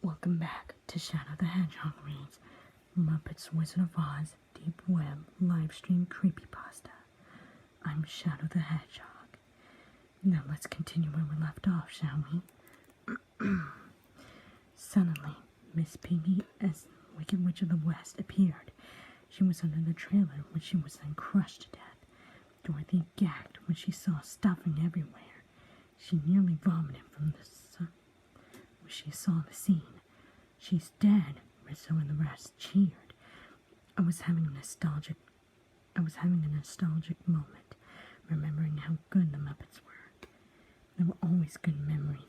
Welcome back to Shadow the Hedgehog Reads Muppets Wizard of Oz Deep Web Livestream Creepypasta. I'm Shadow the Hedgehog. Now let's continue where we left off, shall we? Suddenly, Miss Piggy as Wicked Witch of the West appeared. She was under the trailer when she was then crushed to death. Dorothy gagged when she saw stuffing everywhere. She nearly vomited from the sun when she saw the scene. She's dead, Rizzo and the rest cheered. I was having a nostalgic moment, remembering how good the Muppets were. There were always good memories.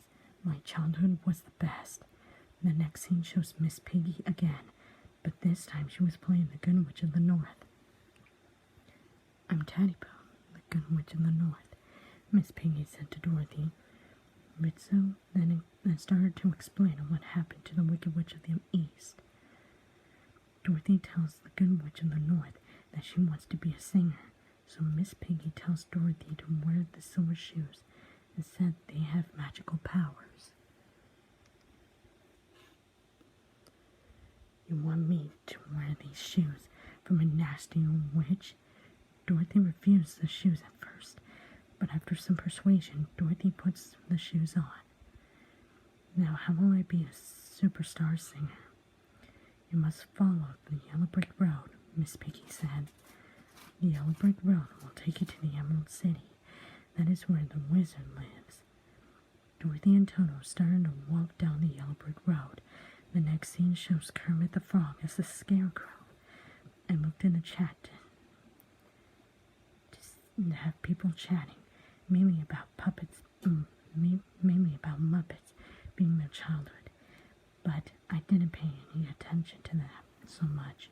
My childhood was the best. The next scene shows Miss Piggy again, but this time she was playing the Good Witch of the North. I'm Teddypo, the Good Witch of the North, Miss Piggy said to Dorothy. Rizzo then started to explain what happened to the Wicked Witch of the East. Dorothy tells the Good Witch of the North that she wants to be a singer, so Miss Piggy tells Dorothy to wear the silver shoes and said they have magical powers. You want me to wear these shoes from a nasty old witch? Dorothy refused the shoes at first, but after some persuasion, Dorothy puts the shoes on. Now, how will I be a superstar singer? You must follow the yellow brick road, Miss Piggy said. The yellow brick road will take you to the Emerald City. That is where the wizard lives. Dorothy and Toto started to walk down the yellow brick road. The next scene shows Kermit the Frog as the Scarecrow. I looked in the chat to have people chatting, mainly about Muppets being their childhood, but I didn't pay any attention to that so much.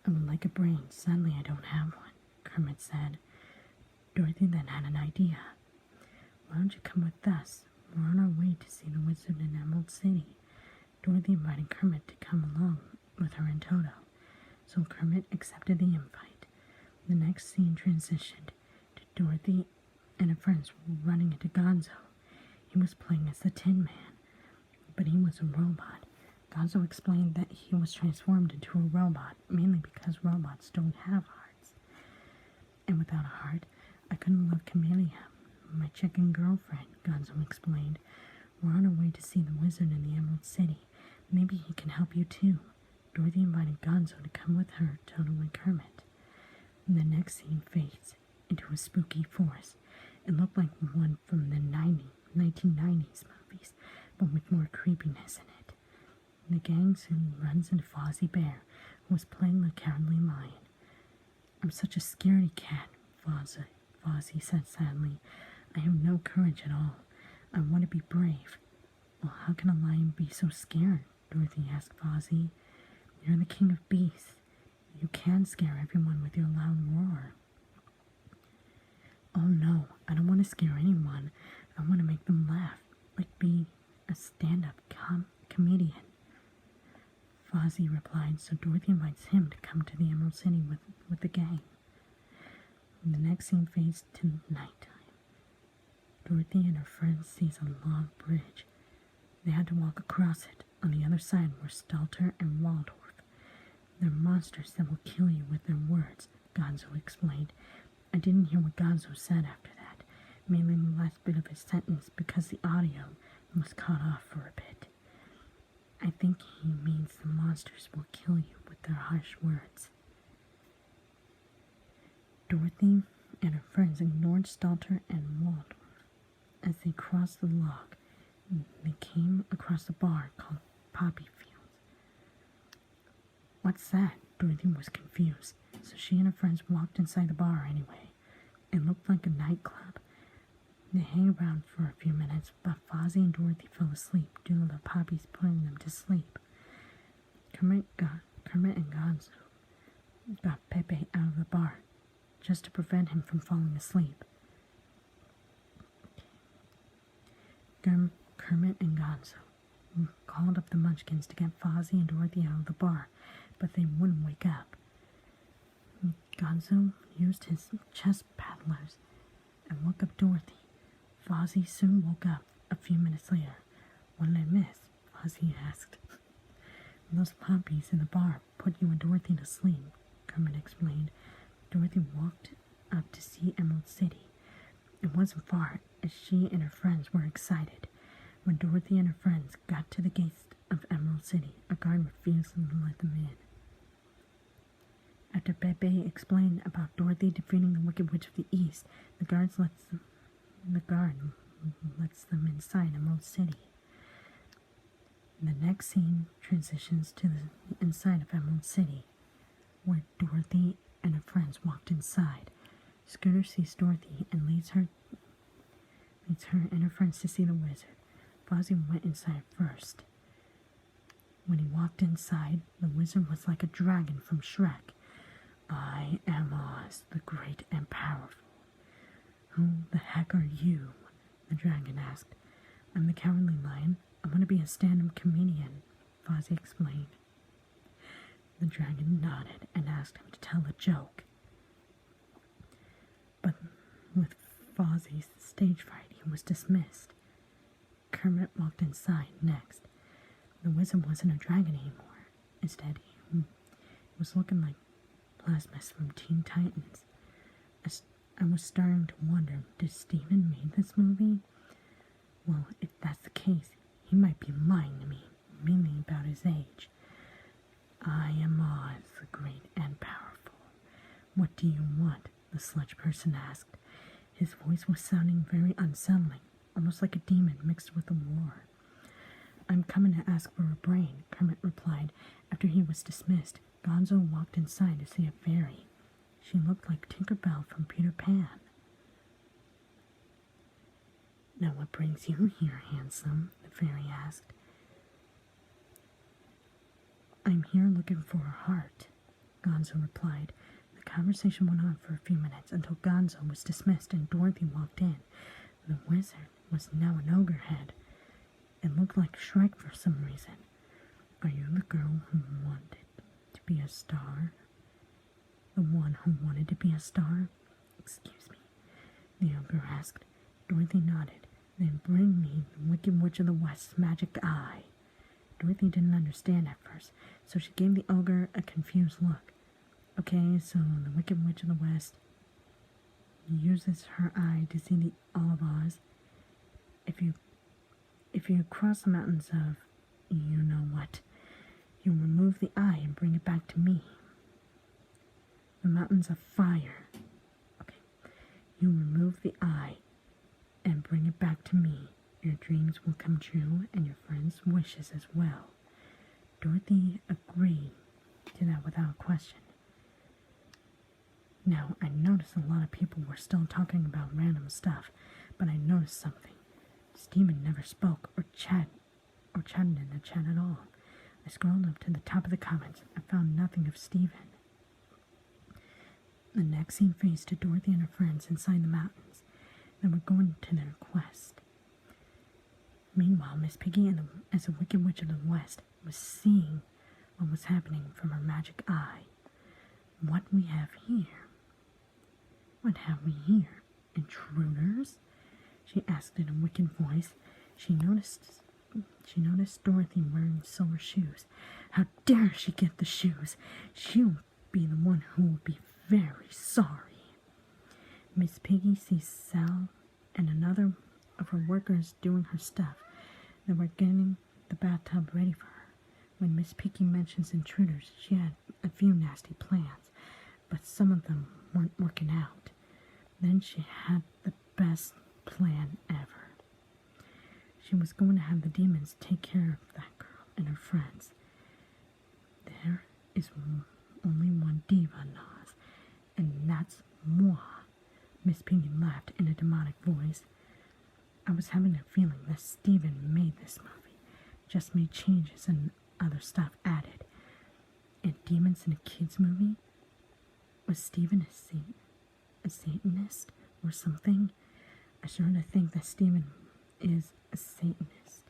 I would like a brain. Sadly, I don't have one, Kermit said. Dorothy then had an idea. Why don't you come with us? We're on our way to see the wizard in Emerald City. Dorothy invited Kermit to come along with her and Toto, so Kermit accepted the invite. The next scene transitioned to Dorothy and her friends running into Gonzo. He was playing as the Tin Man, but he was a robot. Gonzo explained that he was transformed into a robot, mainly because robots don't have hearts. And without a heart, I couldn't love Camellia, my chicken girlfriend, Gonzo explained. We're on our way to see the wizard in the Emerald City. Maybe he can help you too. Dorothy invited Gonzo to come with her, Toto and Kermit. And the next scene fades into a spooky forest. It looked like one from the 1990s movies, but with more creepiness in it. The gang soon runs into Fozzie Bear, who was playing the Cowardly Lion. I'm such a scaredy cat, Fozzie said sadly. I have no courage at all. I want to be brave. Well, how can a lion be so scared? Dorothy asked Fozzie. You're the king of beasts. You can scare everyone with your loud roar. Oh no, I don't want to scare anyone. I want to make them laugh, like be a stand-up comedian. Fozzie replied, so Dorothy invites him to come to the Emerald City with the gang. And the next scene fades to nighttime. Dorothy and her friends sees a long bridge. They had to walk across it. On the other side were Stalter and Waldorf. They're monsters that will kill you with their words, Gonzo explained. I didn't hear what Gonzo said after that, mainly the last bit of his sentence because the audio was cut off for a bit. I think he means the monsters will kill you with their harsh words. Dorothy and her friends ignored Stalter and Waldorf. As they crossed the log, they came across a bar called Poppy Fields. What's that? Dorothy was confused, so she and her friends walked inside the bar anyway. It looked like a nightclub. They hung around for a few minutes, but Fozzie and Dorothy fell asleep due to the poppies putting them to sleep. Kermit and Gonzo got Pepe out of the bar, just to prevent him from falling asleep. Kermit and Gonzo called up the Munchkins to get Fozzie and Dorothy out of the bar, but they wouldn't wake up. Gonzo used his chest paddlers and woke up Dorothy. Fozzie soon woke up a few minutes later. What did I miss? Fozzie asked. Those puppies in the bar put you and Dorothy to sleep, Kermit explained. Dorothy walked up to see Emerald City. It wasn't far, as she and her friends were excited. When Dorothy and her friends got to the gates of Emerald City, a guard refused to let them in. After Pepe explained about Dorothy defeating the Wicked Witch of the East, the guard lets them inside Emerald City. The next scene transitions to the inside of Emerald City, where Dorothy and her friends walked inside. Scooter sees Dorothy and leads her and her friends to see the wizard. Fozzie went inside first. When he walked inside, the wizard was like a dragon from Shrek. I am Oz, the great and powerful. Who the heck are you? The dragon asked. I'm the Cowardly Lion. I want to be a stand-up comedian, Fozzie explained. The dragon nodded and asked him to tell a joke. But with Fozzie's stage fright, he was dismissed. Kermit walked inside next. The wizard wasn't a dragon anymore. Instead, he was looking like Plasmus from Teen Titans. I was starting to wonder, did Steven make this movie? Well, if that's the case, he might be lying to me, mainly about his age. I am Oz, the great and powerful. What do you want? The sludge person asked. His voice was sounding very unsettling, almost like a demon mixed with a roar. I'm coming to ask for a brain, Kermit replied. After he was dismissed, Gonzo walked inside to see a fairy. She looked like Tinker Bell from Peter Pan. Now what brings you here, handsome? The fairy asked. I'm here looking for a heart, Gonzo replied. The conversation went on for a few minutes until Gonzo was dismissed and Dorothy walked in. The wizard was now an ogre head. It looked like Shrek for some reason. Are you the girl who wanted to be a star? The one who wanted to be a star? Excuse me, the ogre asked. Dorothy nodded. Then bring me the Wicked Witch of the West's magic eye. Dorothy didn't understand at first, so she gave the ogre a confused look. Okay, so the Wicked Witch of the West uses her eye to see the all of Oz. If you cross the mountains of you know what, you remove the eye and bring it back to me. The mountains of fire. Okay. You remove the eye and bring it back to me. Your dreams will come true and your friends' wishes as well. Dorothy agreed to that without question. Now, I noticed a lot of people were still talking about random stuff, but I noticed something. Steven never spoke or chatted in the chat at all. I scrolled up to the top of the comments and found nothing of Steven. The next scene phased to Dorothy and her friends inside the mountains. They were going to their quest. Meanwhile, Miss Piggy, as a Wicked Witch of the West, was seeing what was happening from her magic eye. What we have here? What have we here? Intruders? She asked in a wicked voice. She noticed Dorothy wearing silver shoes. How dare she get the shoes? She'll be the one who will be very sorry. Miss Piggy sees Sal and another of her workers doing her stuff. They were getting the bathtub ready for her. When Miss Piggy mentions intruders, she had a few nasty plans, but some of them weren't working out. Then she had the best plan ever. She was going to have the demons take care of that girl and her friends. There is only one diva in Oz, and that's moi. Miss Piggy laughed in a demonic voice. I was having a feeling that Steven made this movie, just made changes and other stuff added. And demons in a kids movie? Was Steven a Satanist or something? I sort of think that Steven is a Satanist.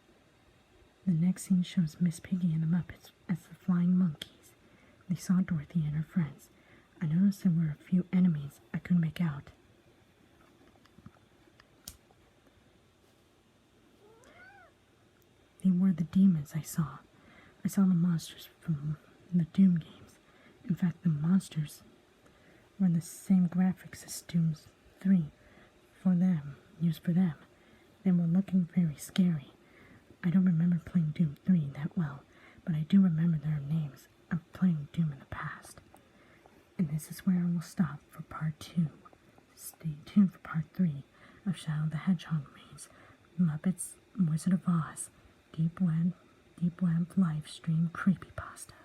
The next scene shows Miss Piggy and the Muppets as the flying monkeys. They saw Dorothy and her friends. I noticed there were a few enemies I couldn't make out. They they were the demons I saw. I saw the monsters from the Doom games. In fact, the monsters were the same graphics as Doom 3 used for them. They were looking very scary. I don't remember playing Doom 3 that well, but I do remember their names of playing Doom in the past. And this is where I will stop for part 2. Stay tuned for part 3 of Shadow the Hedgehog Reads Muppets Wizard of Oz Deep Web live stream creepypasta.